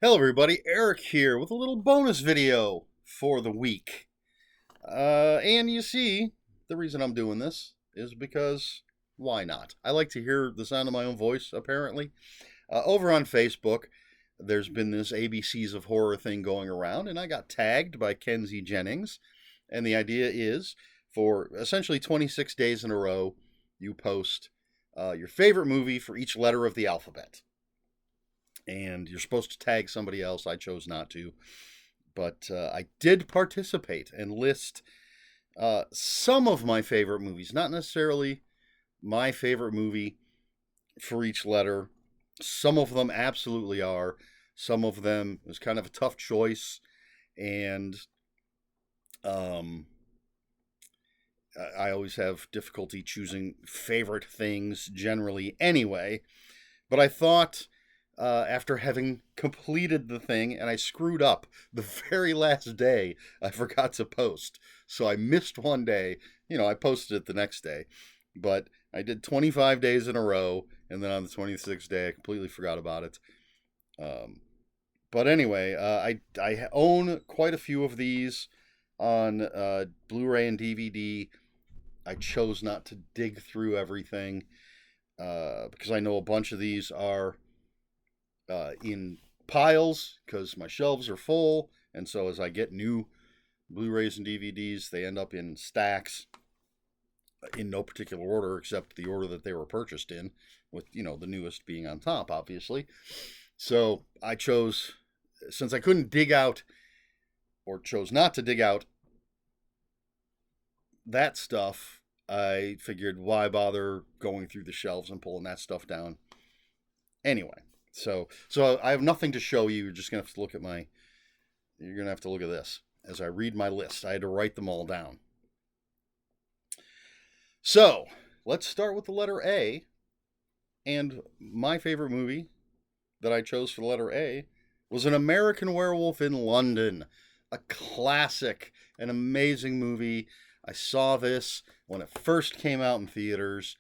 Hello everybody, Eric here with a little bonus video for the week. And you see, the reason I'm doing this is because why not? I like to hear the sound of my own voice, apparently. Over on Facebook, there's been this ABCs of Horror thing going around, and I got tagged by Kenzie Jennings. And the idea is for essentially 26 days in a row, you post your favorite movie for each letter of the alphabet. And you're supposed to tag somebody else. I chose not to. But I did participate and list some of my favorite movies. Not necessarily my favorite movie for each letter. Some of them absolutely are. Some of them was kind of a tough choice. And I always have difficulty choosing favorite things generally anyway. But I thought after having completed the thing, and I screwed up the very last day, I forgot to post. So I missed one day. I posted it the next day. But I did 25 days in a row, and then on the 26th day, I completely forgot about it. But anyway, I own quite a few of these on Blu-ray and DVD. I chose not to dig through everything because I know a bunch of these are in piles because my shelves are full, and so as I get new Blu-rays and DVDs, they end up in stacks in no particular order except the order that they were purchased in, with the newest being on top, obviously. So I chose, since I couldn't dig out, or chose not to dig out that stuff, I figured why bother going through the shelves and pulling that stuff down anyway. So I have nothing to show you. You're just gonna have to look at You're gonna have to look at this as I read my list. I had to write them all down. So let's start with the letter A. And my favorite movie that I chose for the letter A was An American Werewolf in London, a classic, an amazing movie. I saw this when it first came out in theaters.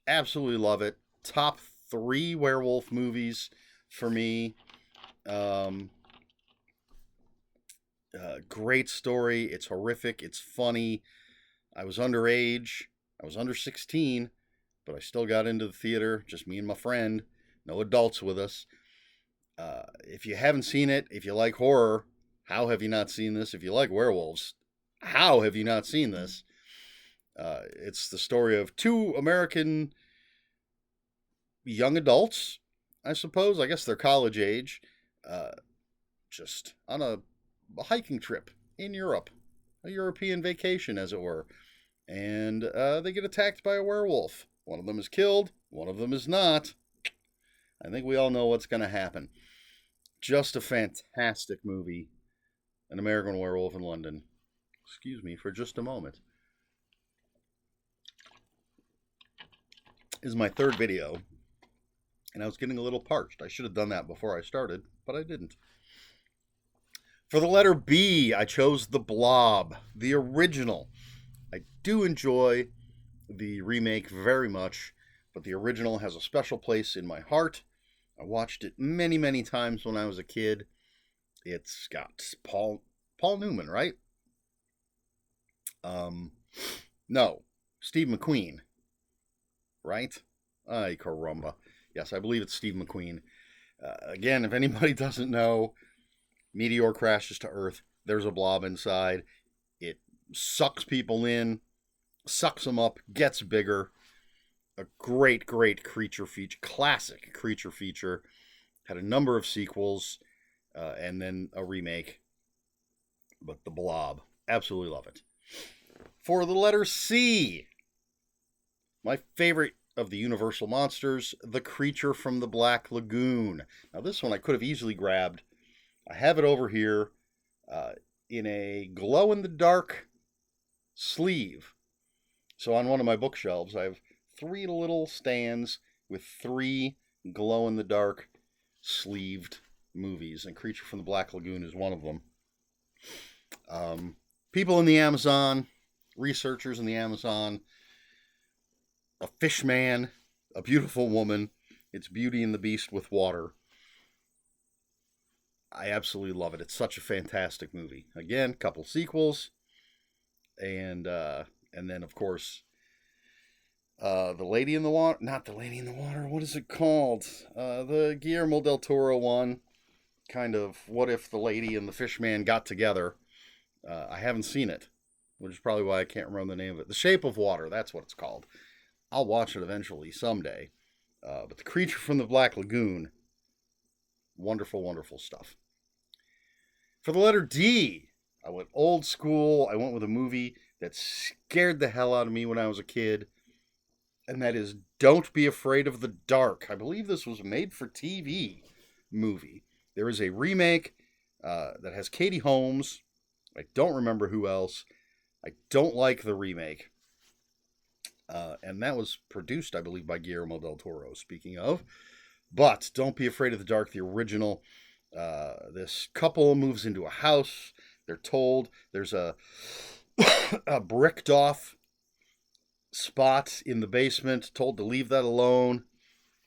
Absolutely love it. Top 3 werewolf movies for me. Great story. It's horrific. It's funny. I was underage. I was under 16, but I still got into the theater. Just me and my friend. No adults with us. If you haven't seen it, if you like horror, how have you not seen this? If you like werewolves, how have you not seen this? It's the story of 2 American young adults, I suppose. I guess they're college age, just on a hiking trip in Europe, a European vacation, as it were. And they get attacked by a werewolf. One of them is killed, one of them is not. I think we all know what's going to happen. Just a fantastic movie, An American Werewolf in London. Excuse me for just a moment. This is my 3rd video, and I was getting a little parched. I should have done that before I started, but I didn't. For the letter B, I chose The Blob, the original. I do enjoy the remake very much, but the original has a special place in my heart. I watched it many, many times when I was a kid. It's got Paul Newman, right? No, Steve McQueen, right? Ay, caramba. Yes, I believe it's Steve McQueen. Again, if anybody doesn't know, meteor crashes to Earth. There's a blob inside. It sucks people in, sucks them up, gets bigger. A great, great creature feature, classic creature feature. Had a number of sequels, and then a remake. But The Blob, absolutely love it. For the letter C, my favorite of the Universal monsters, The Creature from the Black Lagoon. Now this one I could have easily grabbed. I have it over here in a glow-in-the-dark sleeve. So on one of my bookshelves, I have 3 little stands with 3 glow-in-the-dark sleeved movies, and Creature from the Black Lagoon is one of them. People in the Amazon, researchers in the Amazon, a fish man, a beautiful woman. It's Beauty and the Beast with water. I absolutely love it. It's such a fantastic movie. Again, couple sequels, and then of course the Lady in the Water. Not the Lady in the Water. What is it called? The Guillermo del Toro one. Kind of what if the lady and the fish man got together. I haven't seen it, which is probably why I can't remember the name of it. The Shape of Water. That's what it's called. I'll watch it eventually someday. But The Creature from the Black Lagoon. Wonderful, wonderful stuff. For the letter D, I went old school. I went with a movie that scared the hell out of me when I was a kid, and that is Don't Be Afraid of the Dark. I believe this was a made-for-TV movie. There is a remake that has Katie Holmes. I don't remember who else. I don't like the remake. And that was produced, I believe, by Guillermo del Toro, speaking of. But Don't Be Afraid of the Dark, the original. This couple moves into a house. They're told there's a bricked off spot in the basement, told to leave that alone.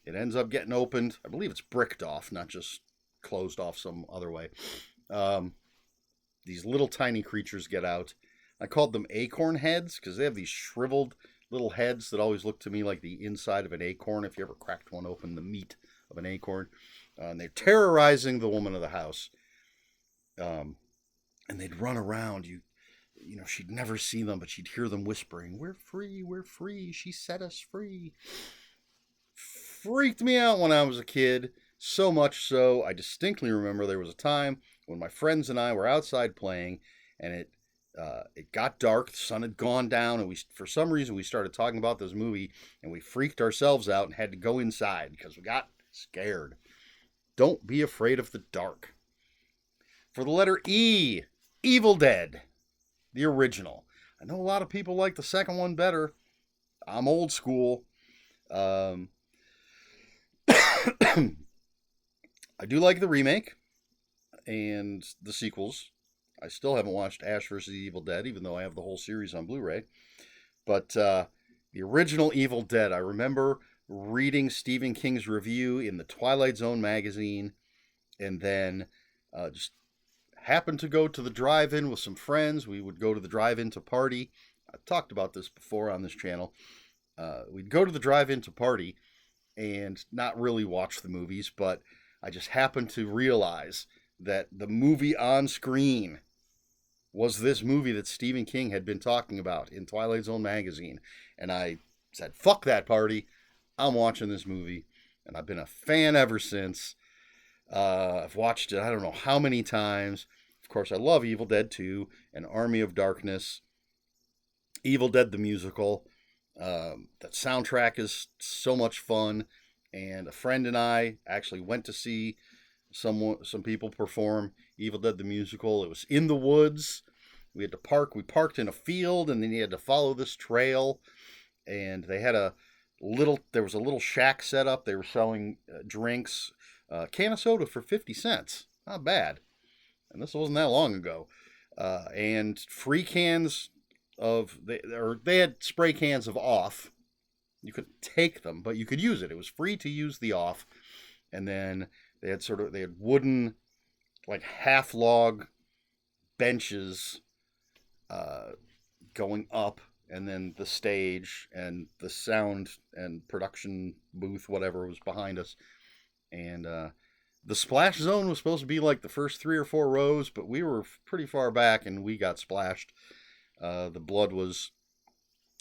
It ends up getting opened. I believe it's bricked off, not just closed off some other way. These little tiny creatures get out. I called them acorn heads because they have these shriveled little heads that always look to me like the inside of an acorn. If you ever cracked one open, the meat of an acorn. And they're terrorizing the woman of the house. And they'd run around. You know, she'd never see them, but she'd hear them whispering, "We're free, we're free. She set us free." Freaked me out when I was a kid. So much so, I distinctly remember there was a time when my friends and I were outside playing, and it got dark. The sun had gone down, and for some reason we started talking about this movie, and we freaked ourselves out and had to go inside because we got scared. Don't Be Afraid of the Dark. For the letter E, Evil Dead, the original. I know a lot of people like the second one better. I'm old school. I do like the remake and the sequels. I still haven't watched Ash vs. Evil Dead, even though I have the whole series on Blu-ray. But the original Evil Dead, I remember reading Stephen King's review in the Twilight Zone magazine, and then just happened to go to the drive-in with some friends. We would go to the drive-in to party. I've talked about this before on this channel. We'd go to the drive-in to party and not really watch the movies, but I just happened to realize that the movie on screen was this movie that Stephen King had been talking about in Twilight Zone magazine. And I said, fuck that party. I'm watching this movie. And I've been a fan ever since. I've watched it I don't know how many times. Of course, I love Evil Dead 2 and Army of Darkness. Evil Dead the musical. That soundtrack is so much fun. And a friend and I actually went to see some people perform Evil Dead the musical. It was in the woods. We had to park. We parked in a field, and then you had to follow this trail. And they had there was a little shack set up. They were selling drinks, can of soda for 50 cents. Not bad. And this wasn't that long ago. And free cans they had spray cans of off. You could take them, but you could use it. It was free to use the off. And then they had wooden, like half log benches going up, and then the stage and the sound and production booth, whatever, was behind us. And the splash zone was supposed to be like the first 3 or 4 rows, but we were pretty far back and we got splashed. The blood was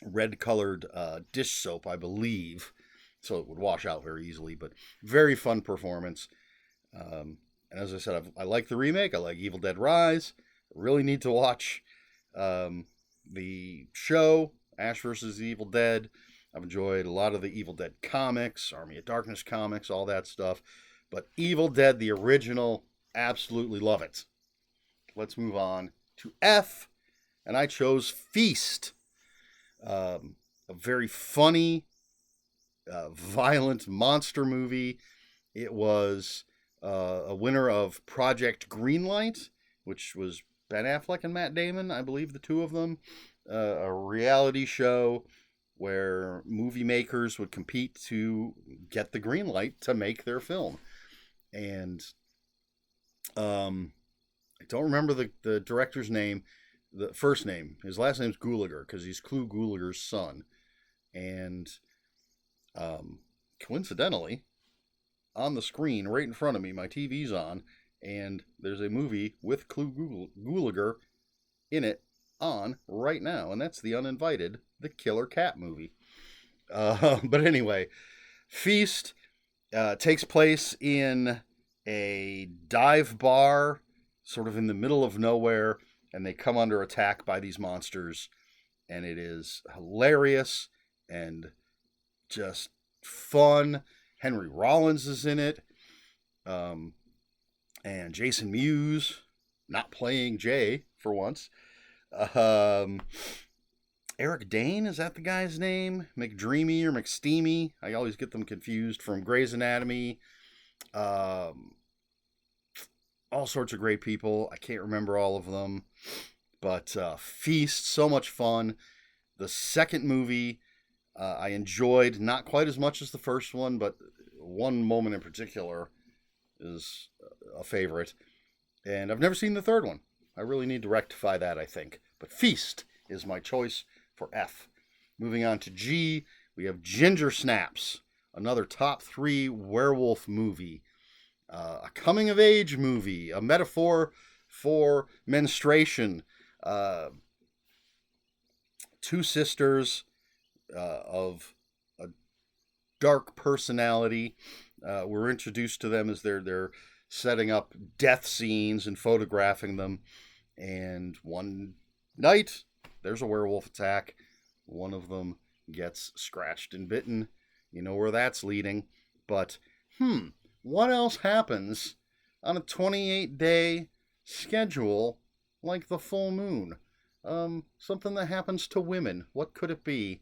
red-colored dish soap, I believe, so it would wash out very easily, but very fun performance. And as I said, I like the remake. I like Evil Dead Rise. I really need to watch the show, Ash vs. Evil Dead. I've enjoyed a lot of the Evil Dead comics, Army of Darkness comics, all that stuff. But Evil Dead, the original, absolutely love it. Let's move on to F, and I chose Feast. A very funny, violent monster movie. It was a winner of Project Greenlight, which was Ben Affleck and Matt Damon, I believe the two of them. A reality show where movie makers would compete to get the green light to make their film. And I don't remember the director's name, the first name. His last name's Gulager because he's Clu Gulager's son. And um, coincidentally, on the screen right in front of me, my TV's on, and there's a movie with Gulager in it on right now, and that's The Uninvited, the Killer Cat movie. But anyway, Feast takes place in a dive bar, sort of in the middle of nowhere, and they come under attack by these monsters, and it is hilarious and just fun. Henry Rollins is in it, um, and Jason Mewes, not playing Jay for once. Um, Eric Dane, is that the guy's name? McDreamy or McSteamy? I always get them confused, from Grey's Anatomy. Um, all sorts of great people. I can't remember all of them. But Feast, so much fun. The second movie I enjoyed, not quite as much as the first one, but one moment in particular is a favorite. And I've never seen the third one. I really need to rectify that, I think. But Feast is my choice for F. Moving on to G, we have Ginger Snaps, another top 3 werewolf movie. A coming of age movie, a metaphor for menstruation. Two sisters of a dark personality. We're introduced to them as they're setting up death scenes and photographing them. And one night, there's a werewolf attack. One of them gets scratched and bitten. You know where that's leading. But, what else happens on a 28-day schedule like the full moon? Something that happens to women. What could it be?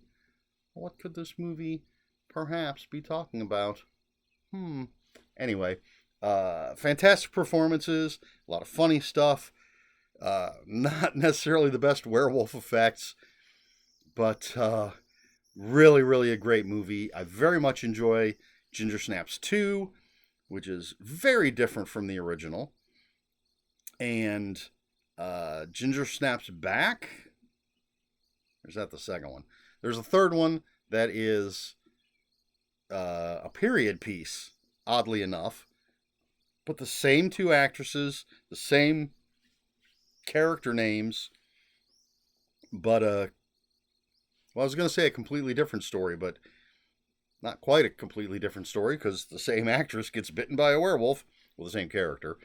What could this movie perhaps be talking about? Anyway, fantastic performances, a lot of funny stuff. Not necessarily the best werewolf effects, but really, really a great movie. I very much enjoy Ginger Snaps 2, which is very different from the original. And Ginger Snaps Back, or is that the second one? There's a third one that is a period piece, oddly enough. But the same two actresses, the same character names, but well, I was going to say a completely different story, but not quite a completely different story, because the same actress gets bitten by a werewolf with the same character,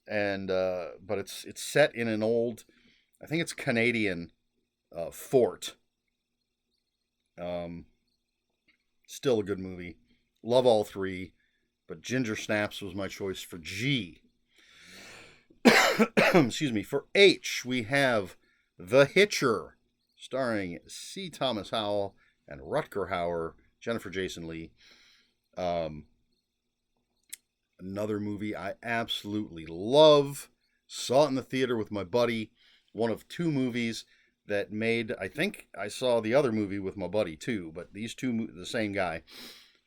and but it's set in an old, I think it's Canadian fort. Still a good movie. Love all three, but Ginger Snaps was my choice for G. Excuse me. For H, we have The Hitcher, starring C. Thomas Howell and Rutger Hauer, Jennifer Jason Leigh. Another movie I absolutely love. Saw it in the theater with my buddy. One of two movies that made, I think I saw the other movie with my buddy too, but these two, the same guy.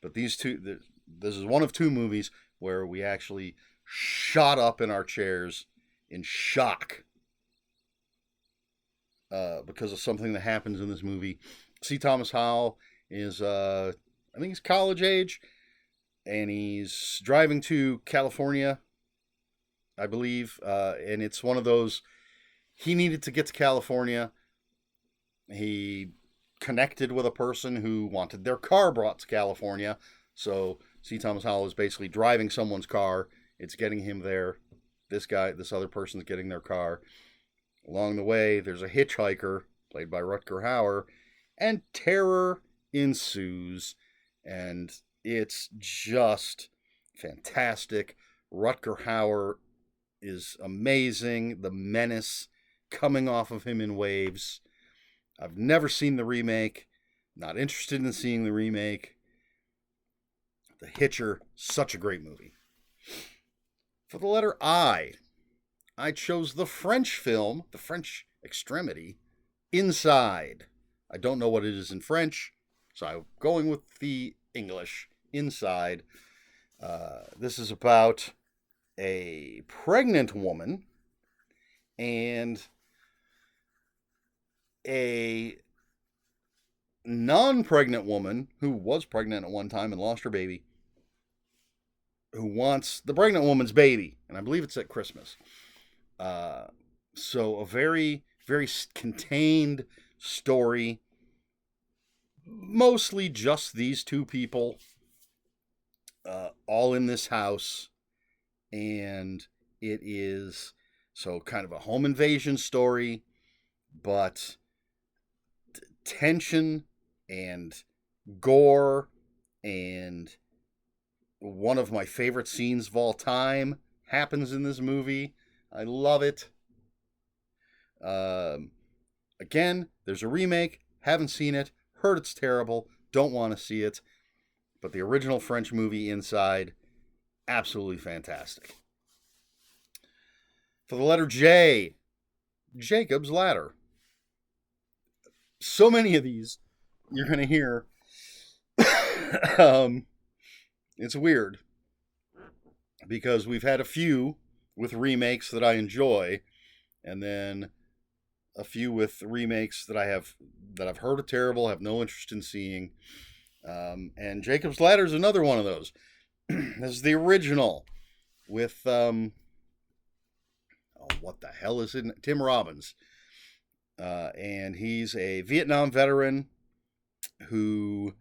But these two, this is one of two movies where we actually shot up in our chairs in shock because of something that happens in this movie. C. Thomas Howell is, I think he's college age, and he's driving to California, I believe, and it's one of those, he needed to get to California. He connected with a person who wanted their car brought to California, so C. Thomas Howell is basically driving someone's car. It's getting him there. This other person's getting their car. Along the way, there's a hitchhiker, played by Rutger Hauer, and terror ensues, and it's just fantastic. Rutger Hauer is amazing. The menace coming off of him in waves. I've never seen the remake. Not interested in seeing the remake. The Hitcher, such a great movie. For the letter I chose the French film, The French Extremity, Inside. I don't know what it is in French, so I'm going with the English, Inside. This is about a pregnant woman and a non-pregnant woman who was pregnant at one time and lost her baby, who wants the pregnant woman's baby, and I believe it's at Christmas. So a very, very contained story, mostly just these two people, all in this house, and it is so kind of a home invasion story, but tension and gore, and one of my favorite scenes of all time happens in this movie. I love it. Again, there's a remake. Haven't seen it. Heard it's terrible. Don't want to see it. But the original French movie Inside, absolutely fantastic. For the letter J, Jacob's Ladder. So many of these you're going to hear. It's weird because we've had a few with remakes that I enjoy, and then a few with remakes that I've heard are terrible, have no interest in seeing. And Jacob's Ladder is another one of those. This is the original with what the hell is it? Tim Robbins. And he's a Vietnam veteran who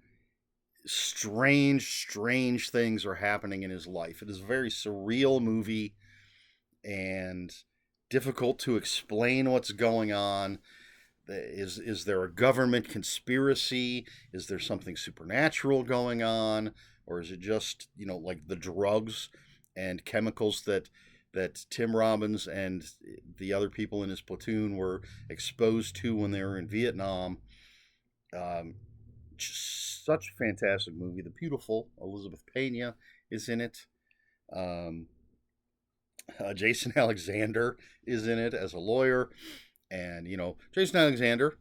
strange things are happening in his life. It is a very surreal movie and difficult to explain what's going on. Is there a government conspiracy? Is there something supernatural going on? Or is it just, like the drugs and chemicals that Tim Robbins and the other people in his platoon were exposed to when they were in Vietnam? Such a fantastic movie. The beautiful Elizabeth Pena is in it. Jason Alexander is in it as a lawyer. And, Jason Alexander,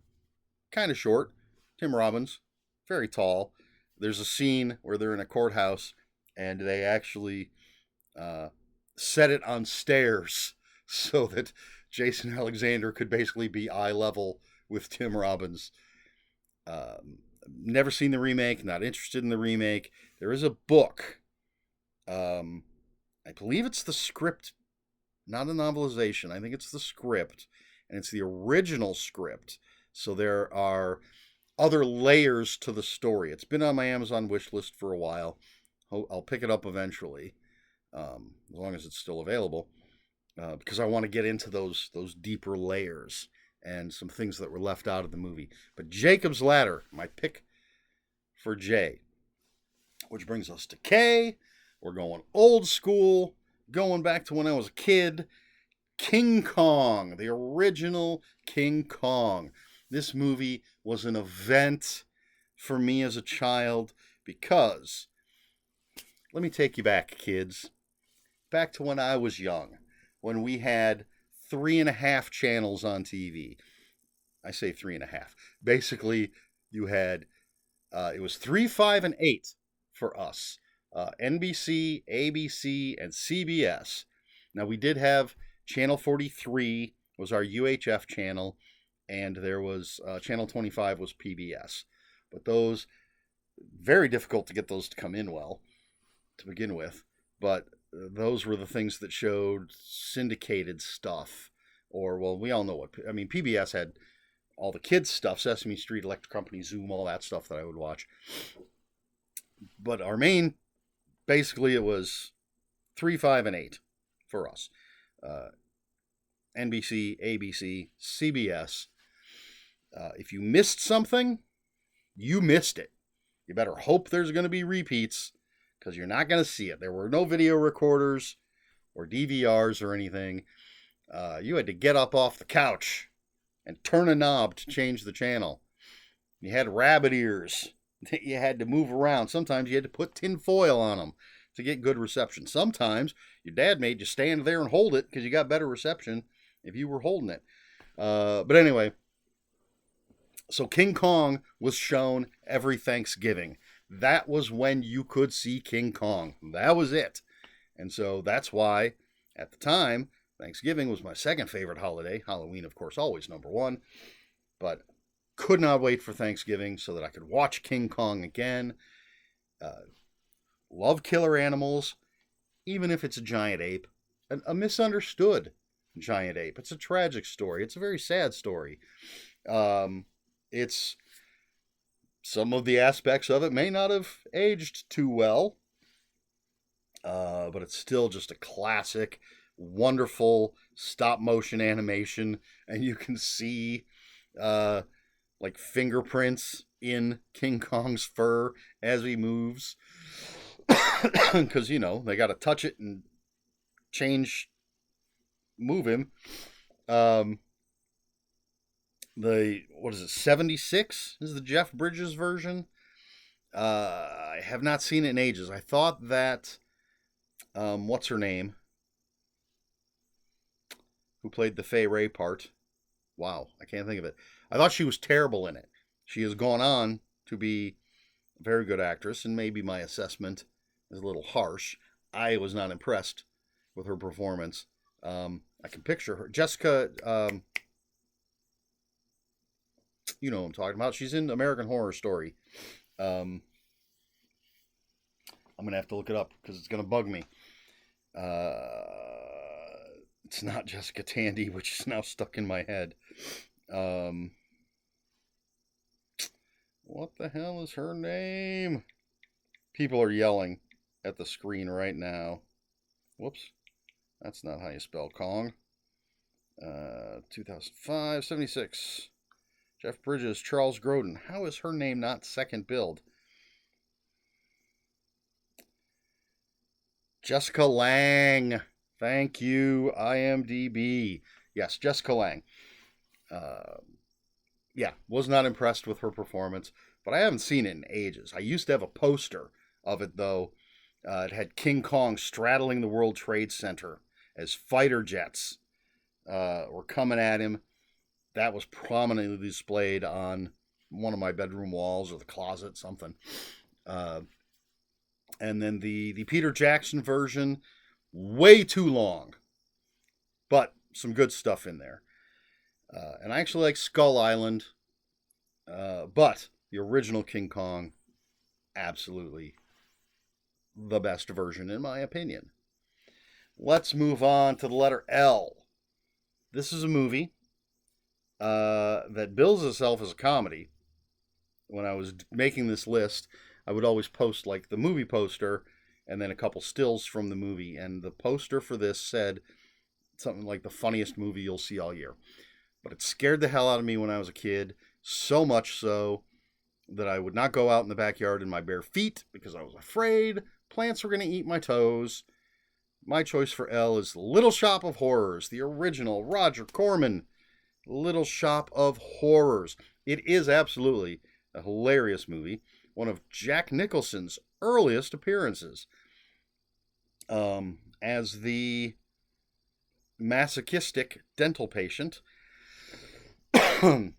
kind of short. Tim Robbins, very tall. There's a scene where they're in a courthouse and they actually set it on stairs so that Jason Alexander could basically be eye level with Tim Robbins. Never seen the remake, not interested in the remake. There is a book. I believe it's the script, not a novelization. I think it's the script, and it's the original script. So there are other layers to the story. It's been on my Amazon wish list for a while. I'll pick it up eventually, as long as it's still available, because I want to get into those deeper layers and some things that were left out of the movie. But Jacob's Ladder, my pick for J, which brings us to K. We're going old school, going back to when I was a kid. King Kong, the original King Kong. This movie was an event for me as a child because, let me take you back, kids, back to when I was young, when we had 3.5 channels on TV. I say 3.5. Basically, you had, it was 3, 5, and 8 for us. NBC, ABC, and CBS. Now, we did have Channel 43 was our UHF channel, and there was Channel 25 was PBS. But those, very difficult to get those to come in well to begin with. But those were the things that showed syndicated stuff. Or, well, we all know what, PBS had all the kids' stuff, Sesame Street, Electric Company, Zoom, all that stuff that I would watch. But our main, basically, it was 3, 5, and 8 for us. NBC, ABC, CBS. If you missed something, you missed it. You better hope there's going to be repeats, because you're not going to see it. There were no video recorders or DVRs or anything. You had to get up off the couch and turn a knob to change the channel. You had rabbit ears that you had to move around. Sometimes you had to put tin foil on them to get good reception. Sometimes your dad made you stand there and hold it because you got better reception if you were holding it. But anyway, so King Kong was shown every Thanksgiving. That was when you could see King Kong. That was it. And so that's why At the time, Thanksgiving was my second favorite holiday. Halloween, of course, always number one. But could not wait for Thanksgiving so that I could watch King Kong again. Love killer animals, even if it's a giant ape. A misunderstood giant ape. It's a tragic story. It's a very sad story. It's some of the aspects of it may not have aged too well, but it's still just a classic, wonderful stop motion animation, and you can see like fingerprints in King Kong's fur as he moves, because they got to touch it and move him. What is it, 76 is the Jeff Bridges version. I have not seen it in ages. I thought that what's her name, who played the Fay Ray part, wow, I can't think of it. I thought she was terrible in it. She has gone on to be a very good actress, and maybe my assessment is a little harsh. I was not impressed with her performance. I can picture her. Jessica, you know what I'm talking about. She's in American Horror Story. I'm going to have to look it up because it's going to bug me. It's not Jessica Tandy, which is now stuck in my head. What the hell is her name? People are yelling at the screen right now. Whoops. That's not how you spell Kong. 2005, 76. Jeff Bridges, Charles Grodin. How is her name not second billed? Jessica Lange. Thank you, IMDb. Yes, Jessica Lange. Yeah, was not impressed with her performance, but I haven't seen it in ages. I used to have a poster of it, though. It had King Kong straddling the World Trade Center as fighter jets were coming at him. That was prominently displayed on one of my bedroom walls or the closet, something. And then the Peter Jackson version, way too long, but some good stuff in there. And I actually like Skull Island, but the original King Kong, absolutely the best version in my opinion. Let's move on to the letter L. This is a movie that bills itself as a comedy. When I was making this list, I would always post like the movie poster and then a couple stills from the movie. And the poster for this said something like the funniest movie you'll see all year. But it scared the hell out of me when I was a kid, so much so that I would not go out in the backyard in my bare feet because I was afraid plants were going to eat my toes. My choice for L is Little Shop of Horrors, the original Roger Corman Little Shop of Horrors. It is absolutely a hilarious movie, one of Jack Nicholson's earliest appearances as the masochistic dental patient. Of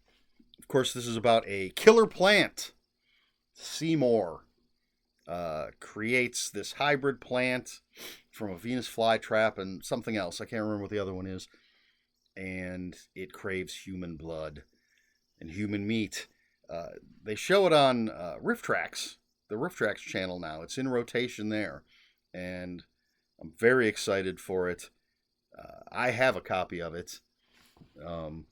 course, this is about a killer plant. Seymour creates this hybrid plant from a Venus flytrap and something else. I can't remember what the other one is. And it craves human blood and human meat. They show it on Riff Tracks, the Riff Tracks channel now. It's in rotation there. And I'm very excited for it. I have a copy of it. Of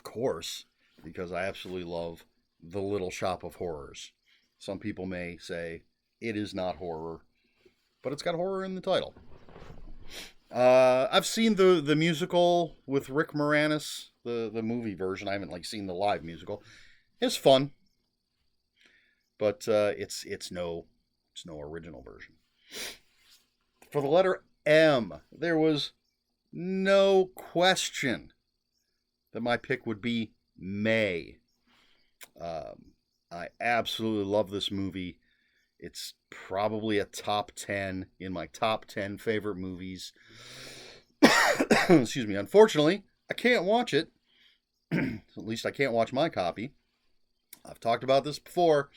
course, because I absolutely love The Little Shop of Horrors. Some people may say it is not horror, but it's got horror in the title. I've seen the musical with Rick Moranis, the movie version. I haven't seen the live musical. It's fun, but it's no original version. For the letter M, there was no question that my pick would be May. I absolutely love this movie. It's probably a top 10 in my top 10 favorite movies. Excuse me. Unfortunately, I can't watch it. At least I can't watch my copy. I've talked about this before.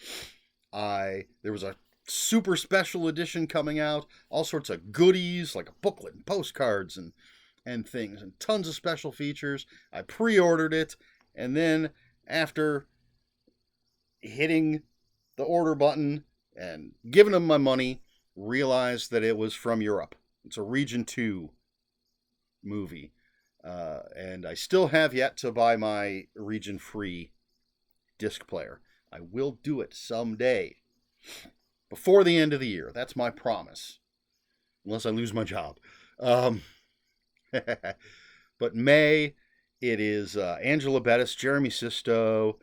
There was a super special edition coming out, all sorts of goodies like a booklet and postcards and things, and tons of special features. I pre-ordered it, and then after hitting the order button and giving them my money, realized that it was from Europe. It's a Region 2 movie. And I still have yet to buy my Region free disc player. I will do it someday. Before the end of the year. That's my promise. Unless I lose my job. But May, it is Angela Bettis, Jeremy Sisto,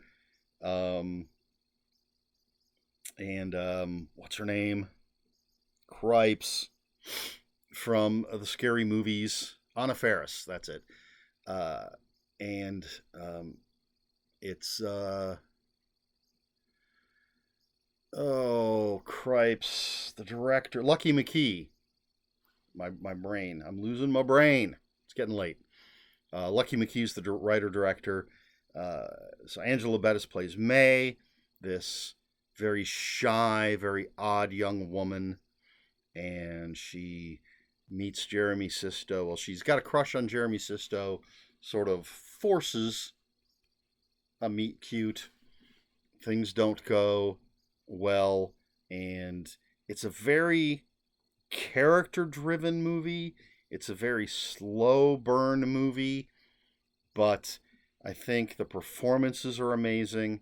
and what's her name? Cripes from the Scary Movies. Anna Faris, that's it. And it's oh cripes, the director, Lucky McKee. My brain, I'm losing my brain. It's getting late. Lucky McKee's the writer director. So Angela Bettis plays May, this very shy, very odd young woman, and she meets Jeremy Sisto. Well, she's got a crush on Jeremy Sisto, sort of forces a meet cute. Things don't go well, and it's a very character-driven movie. It's a very slow burn movie, but I think the performances are amazing.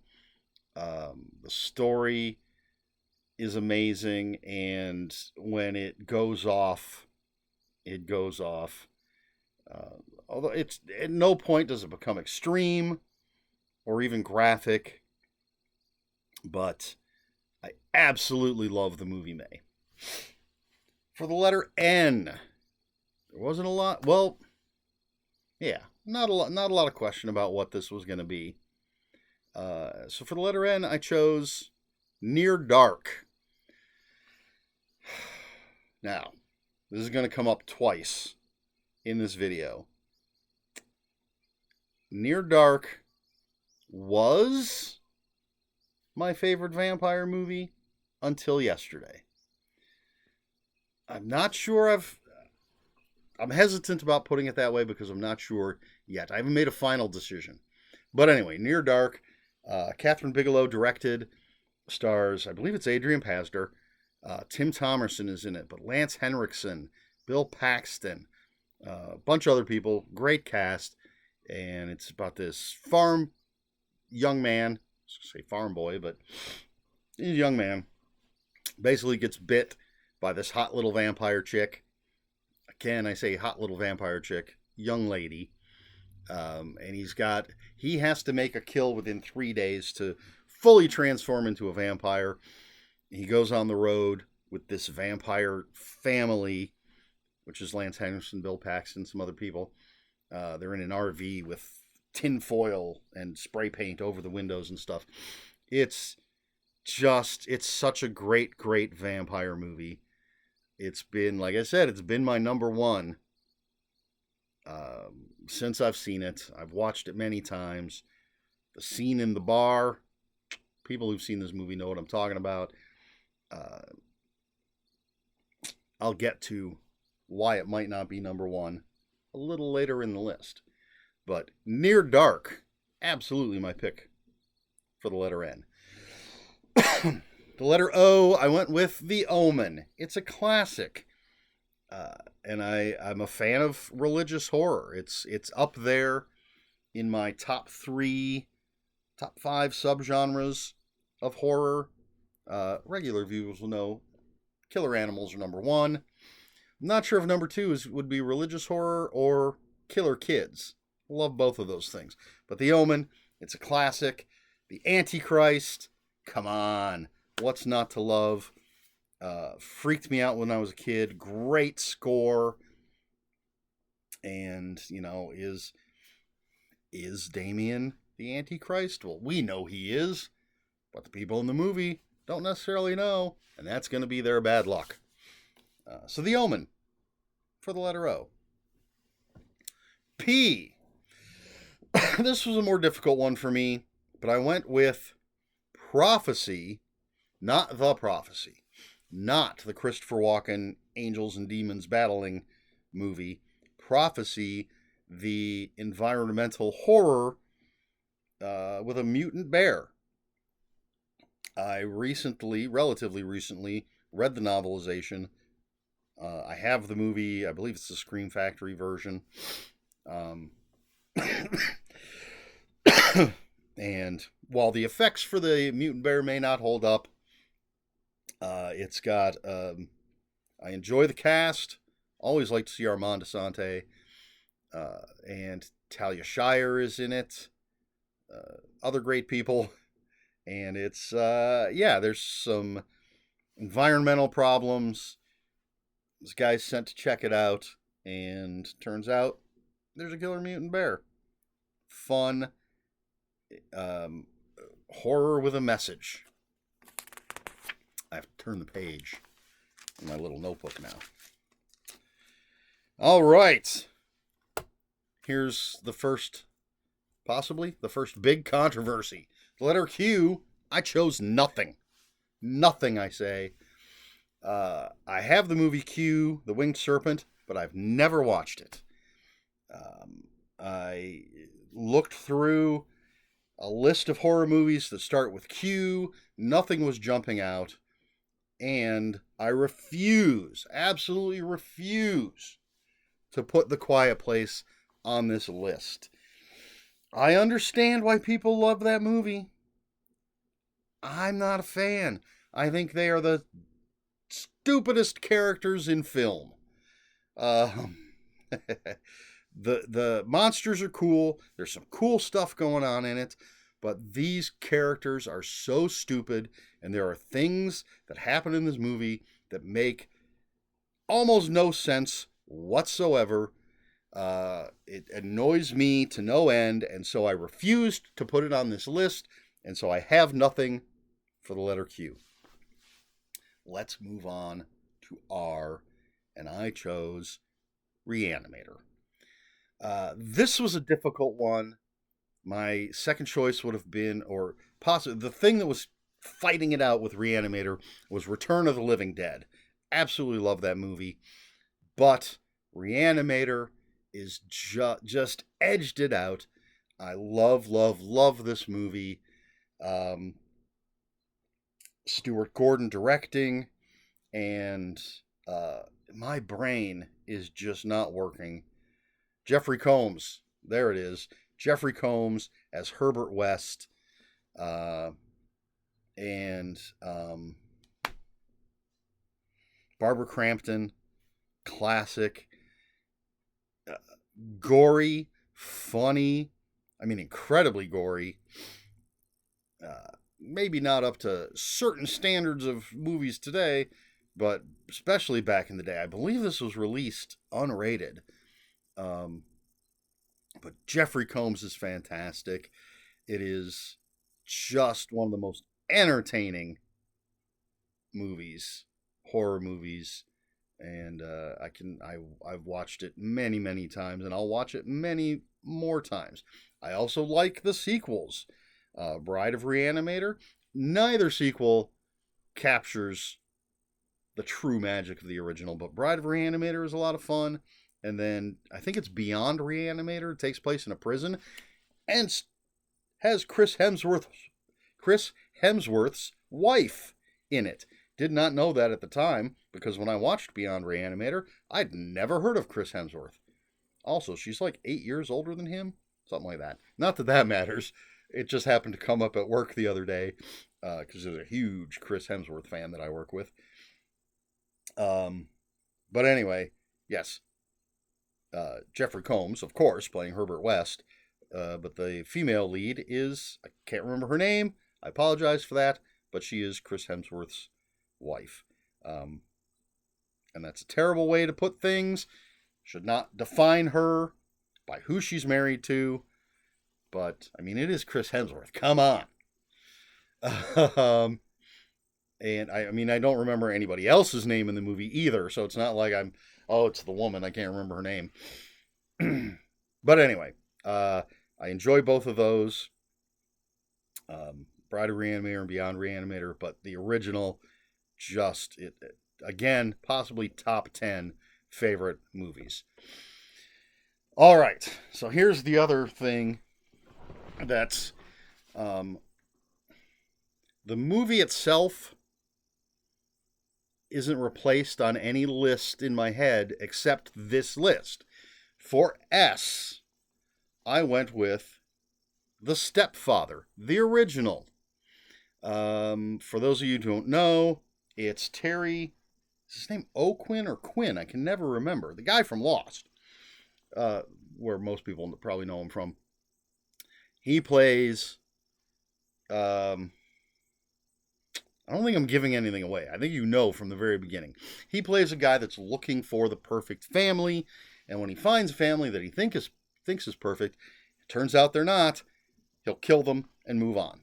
The story is amazing, and when it goes off, it goes off. Although it's at no point does it become extreme or even graphic, but I absolutely love the movie May. For the letter N, there wasn't a lot. Well, yeah, not a lot of question about what this was going to be. So for the letter N, I chose Near Dark. Now, this is going to come up twice in this video. Near Dark was my favorite vampire movie until yesterday. I'm not sure I'm hesitant about putting it that way because I'm not sure yet. I haven't made a final decision. But anyway, Near Dark, Catherine Bigelow directed, stars, I believe it's Adrian Pasdar. Tim Thomerson is in it, but Lance Henriksen, Bill Paxton, a bunch of other people, great cast, and it's about this young man, say farm boy, but he's a young man, basically gets bit by this hot little vampire chick. Again, I say hot little vampire chick, young lady, and he has to make a kill within 3 days to fully transform into a vampire. He goes on the road with this vampire family, which is Lance Henriksen, Bill Paxton, some other people. They're in an RV with tin foil and spray paint over the windows and stuff. It's such a great, great vampire movie. It's been, like I said, it's been my number one since I've seen it. I've watched it many times. The scene in the bar, people who've seen this movie know what I'm talking about. I'll get to why it might not be number one a little later in the list. But Near Dark, absolutely my pick for the letter N. The letter O, I went with The Omen. It's a classic. And I'm a fan of religious horror. It's up there in my top 5 subgenres of horror. Regular viewers will know Killer Animals are number 1. I'm not sure if number 2 would be religious horror or Killer Kids. Love both of those things. But The Omen, it's a classic. The Antichrist, come on. What's not to love? Freaked me out when I was a kid. Great score. And, is Damien the Antichrist? Well, we know he is. But the people in the movie don't necessarily know. And that's going to be their bad luck. So The Omen for the letter O. P. This was a more difficult one for me, but I went with Prophecy, not The Prophecy. not the Christopher Walken Angels and Demons Battling movie. Prophecy, the environmental horror with a mutant bear. I relatively recently, read the novelization. I have the movie. I believe it's the Scream Factory version. Um, and while the effects for the mutant bear may not hold up, it's got. I enjoy the cast. Always like to see Armand Asante. And Talia Shire is in it. Other great people. And it's, there's some environmental problems. This guy's sent to check it out. And turns out there's a killer mutant bear. Fun. Horror with a message. I have to turn the page in my little notebook now. All right. Here's possibly the first big controversy. The letter Q, I chose nothing. Nothing, I say. I have the movie Q, The Winged Serpent, but I've never watched it. I looked through a list of horror movies that start with Q. Nothing was jumping out. And I absolutely refuse, to put The Quiet Place on this list. I understand why people love that movie. I'm not a fan. I think they are the stupidest characters in film. The monsters are cool. There's some cool stuff going on in it. But these characters are so stupid. And there are things that happen in this movie that make almost no sense whatsoever. It annoys me to no end, and so I refused to put it on this list, and so I have nothing for the letter Q. Let's move on to R, and I chose Reanimator. This was a difficult one. My second choice would have been, or possibly, the thing that was fighting it out with Reanimator was Return of the Living Dead. Absolutely love that movie, but Reanimator is just edged it out. I love this movie. Stuart Gordon directing, and my brain is just not working. Jeffrey Combs, there it is. Jeffrey Combs as Herbert West, and Barbara Crampton, classic. Gory, funny, incredibly gory. Maybe not up to certain standards of movies today, but especially back in the day. I believe this was released unrated. But Jeffrey Combs is fantastic. It is just one of the most entertaining horror movies. And I've watched it many times, and I'll watch it many more times. I also like the sequels. Bride of Reanimator. Neither sequel captures the true magic of the original, but Bride of Reanimator is a lot of fun. And then I think it's Beyond Reanimator. It takes place in a prison and has Chris Hemsworth's wife in it. Did not know that at the time, because when I watched Beyond Reanimator, I'd never heard of Chris Hemsworth. Also, she's like 8 years older than him. Something like that. Not that that matters. It just happened to come up at work the other day, because there's a huge Chris Hemsworth fan that I work with. But anyway, yes. Jeffrey Combs, of course, playing Herbert West. But the female lead is, I can't remember her name. I apologize for that. But she is Chris Hemsworth's wife. And that's a terrible way to put things. Should not define her by who she's married to. But, it is Chris Hemsworth. Come on. And I don't remember anybody else's name in the movie either. So it's not like it's the woman. I can't remember her name. But anyway, I enjoy both of those. Bride of Reanimator and Beyond Reanimator. But the original, just again, possibly top 10 favorite movies. All right, so here's the other thing that's the movie itself isn't replaced on any list in my head except this list. For S, I went with The Stepfather, the original. For those of you who don't know, it's Terry. Is his name O'Quinn or Quinn? I can never remember. The guy from Lost, where most people probably know him from. He plays. I don't think I'm giving anything away. I think you know from the very beginning. He plays a guy that's looking for the perfect family, and when he finds a family that he thinks is perfect, it turns out they're not. He'll kill them and move on.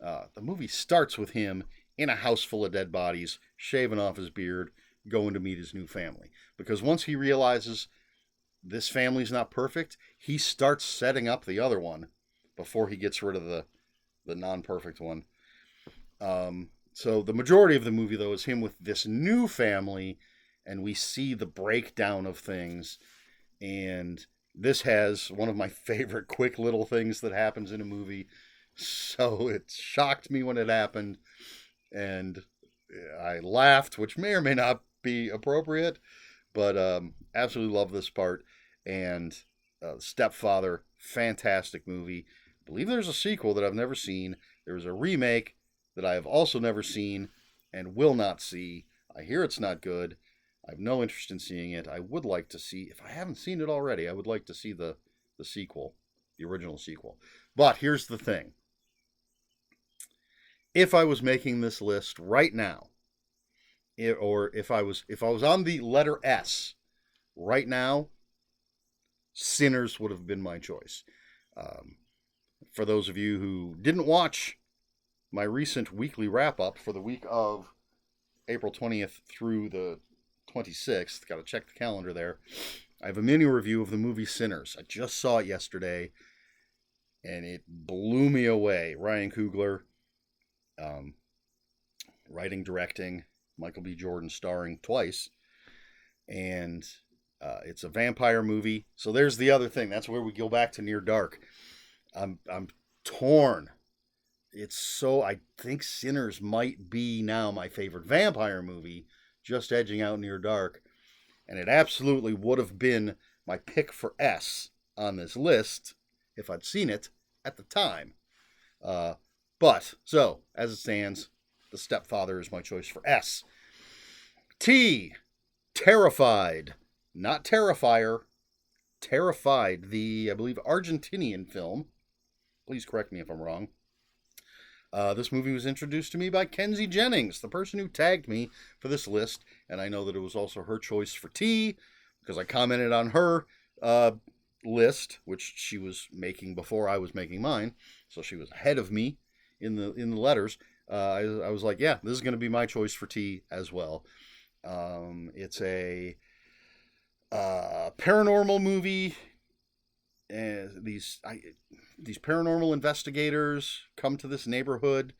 The movie starts with him in a house full of dead bodies, shaving off his beard, going to meet his new family. Because once he realizes this family's not perfect, he starts setting up the other one before he gets rid of the non-perfect one. So the majority of the movie, though, is him with this new family, and we see the breakdown of things. And this has one of my favorite quick little things that happens in a movie. So it shocked me when it happened, and I laughed, which may or may not be appropriate, but absolutely love this part. And Stepfather, fantastic movie. I believe there's a sequel that I've never seen. There's a remake that I have also never seen and will not see. I hear it's not good. I have no interest in seeing it. I would like to see, if I haven't seen it already, I would like to see the sequel, the original sequel. But here's the thing. If I was making this list right now, or if I was on the letter S right now, Sinners would have been my choice. For those of you who didn't watch my recent weekly wrap-up for the week of April 20th through the 26th, got to check the calendar there, I have a mini review of the movie Sinners. I just saw it yesterday, and it blew me away. Ryan Coogler, writing, directing, Michael B. Jordan starring twice, and it's a vampire movie. So there's the other thing. That's where we go back to Near Dark. I'm torn. I think Sinners might be now my favorite vampire movie, just edging out Near Dark. And it absolutely would have been my pick for S on this list if I'd seen it at the time. But, so, as it stands, The Stepfather is my choice for S. T, Terrified. Not Terrifier. Terrified, the, I believe, Argentinian film. Please correct me if I'm wrong. This movie was introduced to me by Kenzie Jennings, the person who tagged me for this list, and I know that it was also her choice for T, because I commented on her list, which she was making before I was making mine, so she was ahead of me in the letters. I was like, yeah, this is going to be my choice for T as well. It's a paranormal movie. These paranormal investigators come to this neighborhood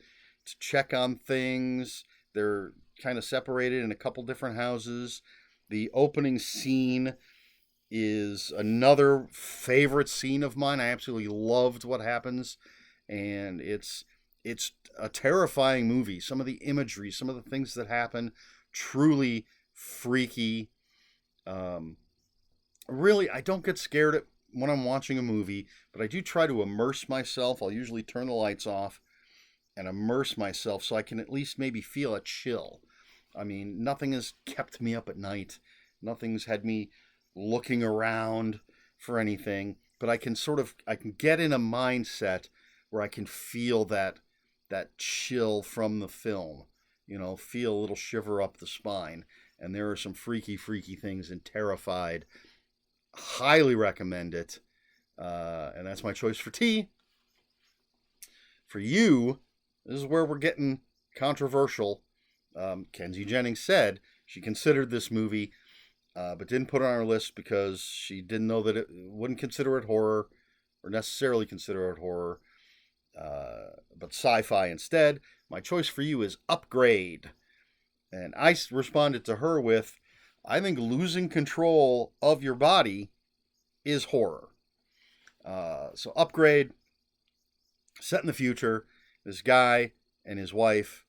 to check on things. They're kind of separated in a couple different houses. The opening scene is another favorite scene of mine. I absolutely loved what happens, and it's a terrifying movie. Some of the imagery, some of the things that happen, truly freaky. Really, I don't get scared when I'm watching a movie, but I do try to immerse myself. I'll usually turn the lights off and immerse myself so I can at least maybe feel a chill. I mean, nothing has kept me up at night. Nothing's had me looking around for anything, but I can get in a mindset where I can feel that chill from the film, feel a little shiver up the spine. And there are some freaky things in Terrified. Highly recommend it. And that's my choice for T. For you, this is where we're getting controversial. Kenzie Jennings said she considered this movie, but didn't put it on her list because she didn't know that it wouldn't consider it horror, or necessarily consider it horror, but sci-fi instead. My choice for you is Upgrade. And I responded to her with, I think losing control of your body is horror. So Upgrade, set in the future, this guy and his wife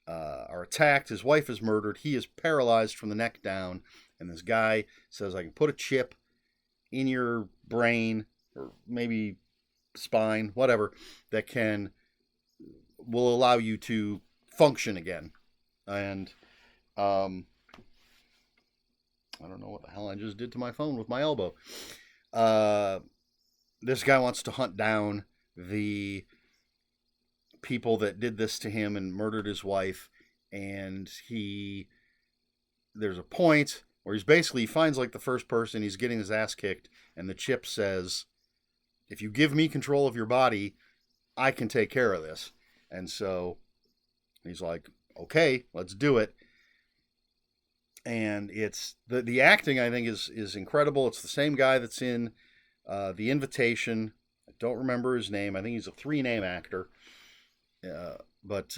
are attacked. His wife is murdered. He is paralyzed from the neck down. And this guy says, I can put a chip in your brain or maybe spine, whatever, that will allow you to function again. And I don't know what the hell I just did to my phone with my elbow. This guy wants to hunt down the people that did this to him and murdered his wife. And there's a point where he finds like the first person, he's getting his ass kicked, and the chip says, if you give me control of your body, I can take care of this. And so he's like, okay, let's do it. And it's the acting, I think, is incredible. It's the same guy that's in The Invitation. I don't remember his name. I think he's a 3-name actor. But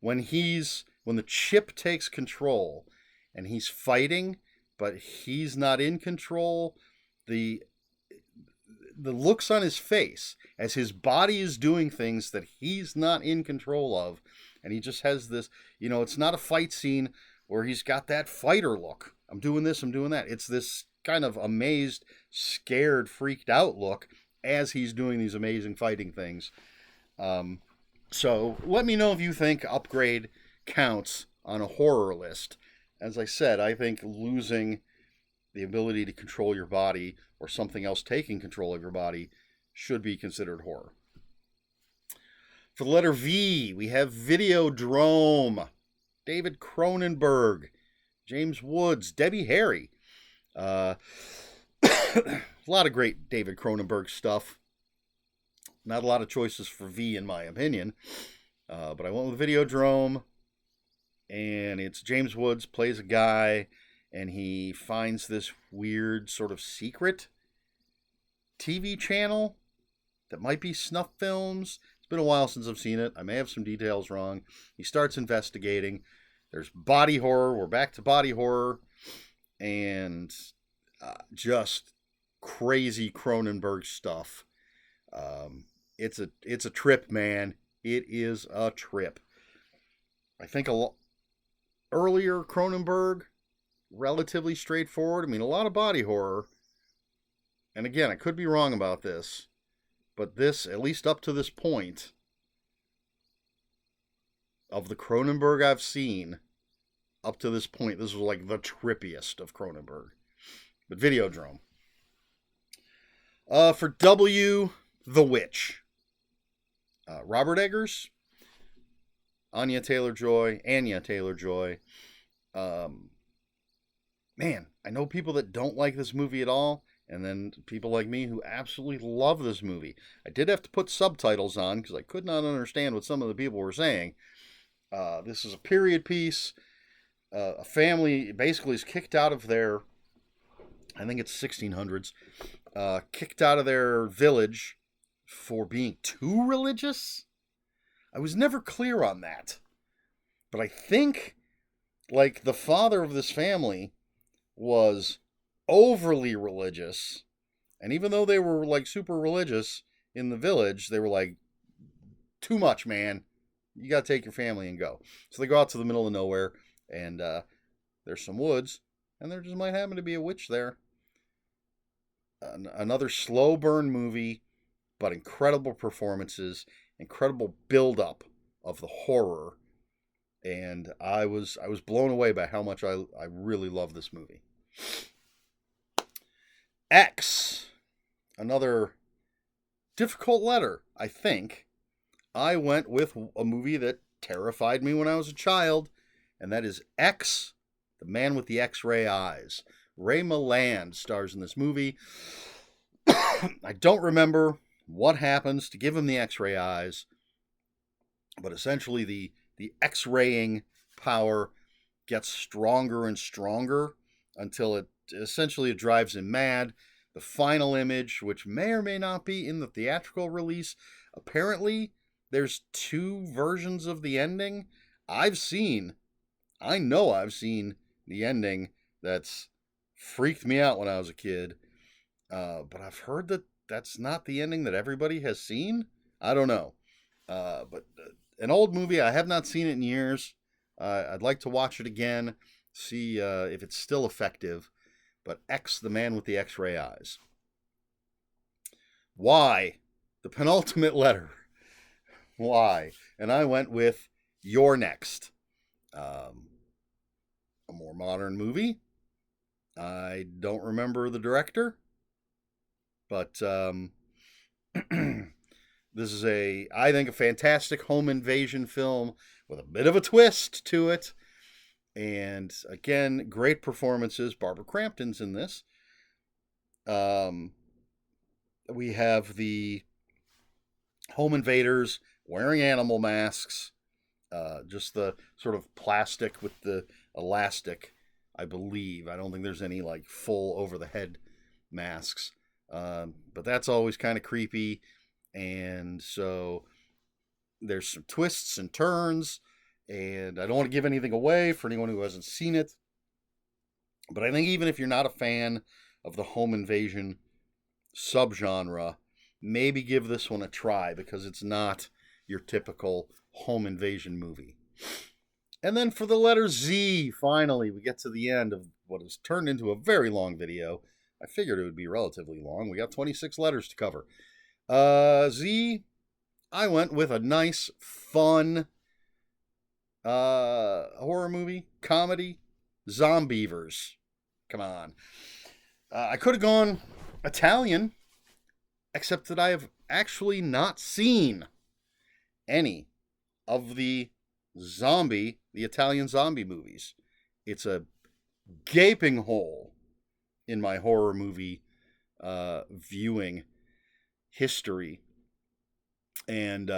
when the chip takes control and he's fighting, but he's not in control, the looks on his face as his body is doing things that he's not in control of, and he just has this, it's not a fight scene where he's got that fighter look. I'm doing this, I'm doing that. It's this kind of amazed, scared, freaked out look as he's doing these amazing fighting things. So let me know if you think Upgrade counts on a horror list. As I said, I think losing the ability to control your body or something else taking control of your body should be considered horror. For the letter V, we have Videodrome. David Cronenberg, James Woods, Debbie Harry. A lot of great David Cronenberg stuff. Not a lot of choices for V, in my opinion. But I went with Videodrome. And it's James Woods plays a guy, and he finds this weird sort of secret TV channel that might be snuff films. It's been a while since I've seen it. I may have some details wrong. He starts investigating. There's body horror. We're back to body horror. And just crazy Cronenberg stuff. It's a trip, man. It is a trip. I think earlier Cronenberg, relatively straightforward. I mean, a lot of body horror. And again, I could be wrong about this, but this, at least up to this point, of the Cronenberg I've seen, up to this point, this was like the trippiest of Cronenberg. But Videodrome. For W, The Witch. Robert Eggers, Anya Taylor-Joy. Man, I know people that don't like this movie at all, and then people like me who absolutely love this movie. I did have to put subtitles on because I could not understand what some of the people were saying. This is a period piece. A family basically is kicked out of their, I think it's 1600s, kicked out of their village for being too religious. I was never clear on that. But I think, like, the father of this family was overly religious. And even though they were, like, super religious in the village, they were like, too much, man. You got to take your family and go. So they go out to the middle of nowhere, and there's some woods, and there just might happen to be a witch there. Another slow burn movie, but incredible performances, incredible build-up of the horror. And I was blown away by how much I really love this movie. X. Another difficult letter, I think. I went with a movie that terrified me when I was a child, and that is X, The Man with the X-Ray Eyes. Ray Milland stars in this movie. I don't remember what happens to give him the X-ray eyes, but essentially the X-raying power gets stronger and stronger until it drives him mad. The final image, which may or may not be in the theatrical release, apparently there's 2 versions of the ending. I've seen I know I've seen the ending that's freaked me out when I was a kid, but I've heard that that's not the ending that everybody has seen. I don't know. But an old movie, I have not seen it in years. I'd like to watch it again, see if it's still effective. But X, the Man with the X-Ray Eyes. Why? The penultimate letter. Why? And I went with You're Next. A more modern movie. I don't remember the director, but this is I think, a fantastic home invasion film with a bit of a twist to it. And again, great performances. Barbara Crampton's in this. We have the home invaders wearing animal masks. Just the sort of plastic with the elastic, I believe. I don't think there's any like full over the head masks. But that's always kind of creepy. And so there's some twists and turns. And I don't want to give anything away for anyone who hasn't seen it. But I think even if you're not a fan of the home invasion subgenre, maybe give this one a try, because it's not your typical home invasion movie. And then for the letter Z, finally, we get to the end of what has turned into a very long video. I figured it would be relatively long. We got 26 letters to cover. Z, I went with a nice, fun horror movie, comedy, Zombievers. Come on. I could have gone Italian, except that I have actually not seen any of the Italian zombie movies. It's a gaping hole in my horror movie viewing history. And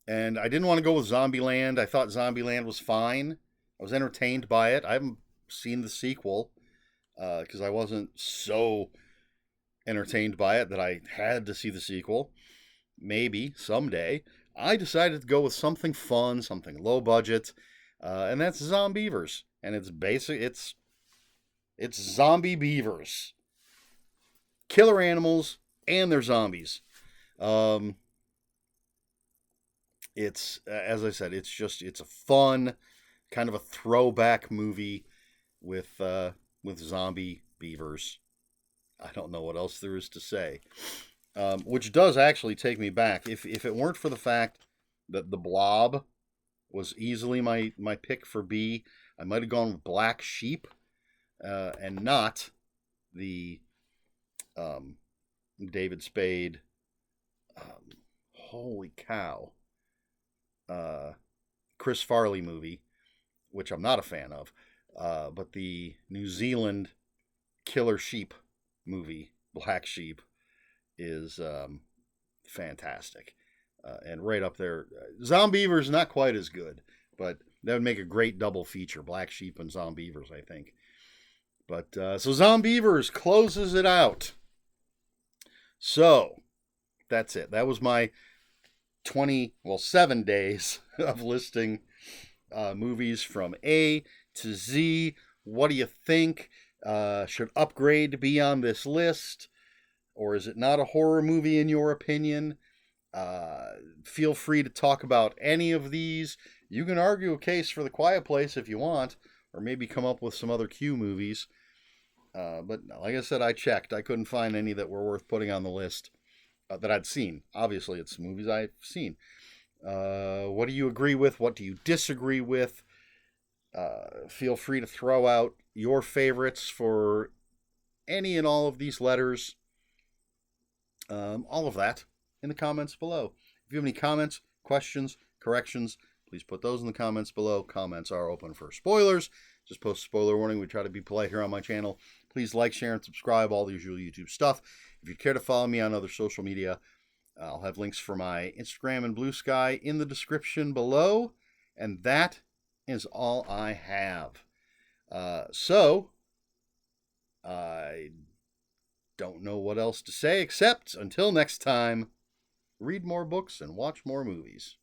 and I didn't want to go with Zombieland. I thought Zombieland was fine. I was entertained by it. I haven't seen the sequel because I wasn't so entertained by it that I had to see the sequel. Maybe someday. I decided to go with something fun, something low budget, and that's Zombievers. And it's it's zombie beavers, killer animals, and they're zombies. It's as I said, it's a fun kind of a throwback movie with zombie beavers. I don't know what else there is to say. Which does actually take me back. If it weren't for the fact that The Blob was easily my pick for B, I might have gone with Black Sheep, and not the David Spade. Holy cow! Chris Farley movie, which I'm not a fan of, but the New Zealand killer sheep movie, Black Sheep, is fantastic, and right up there. Zombievers not quite as good, but that would make a great double feature: Black Sheep and Zombievers, I think. But so Zombievers closes it out. So that's it. That was my 7 days of listing movies from A to Z. What do you think? Should Upgrade be on this list? Or is it not a horror movie in your opinion? Feel free to talk about any of these. You can argue a case for The Quiet Place if you want, or maybe come up with some other Q movies. But like I said, I checked. I couldn't find any that were worth putting on the list that I'd seen. Obviously, it's movies I've seen. What do you agree with? What do you disagree with? Feel free to throw out your favorites for any and all of these letters. All of that in the comments below. If you have any comments, questions, corrections, please put those in the comments below. Comments are open for spoilers. Just post spoiler warning. We try to be polite here on my channel. Please like, share, and subscribe. All the usual YouTube stuff. If you care to follow me on other social media, I'll have links for my Instagram and Bluesky in the description below. And that is all I have. So I don't know what else to say except until next time, read more books and watch more movies.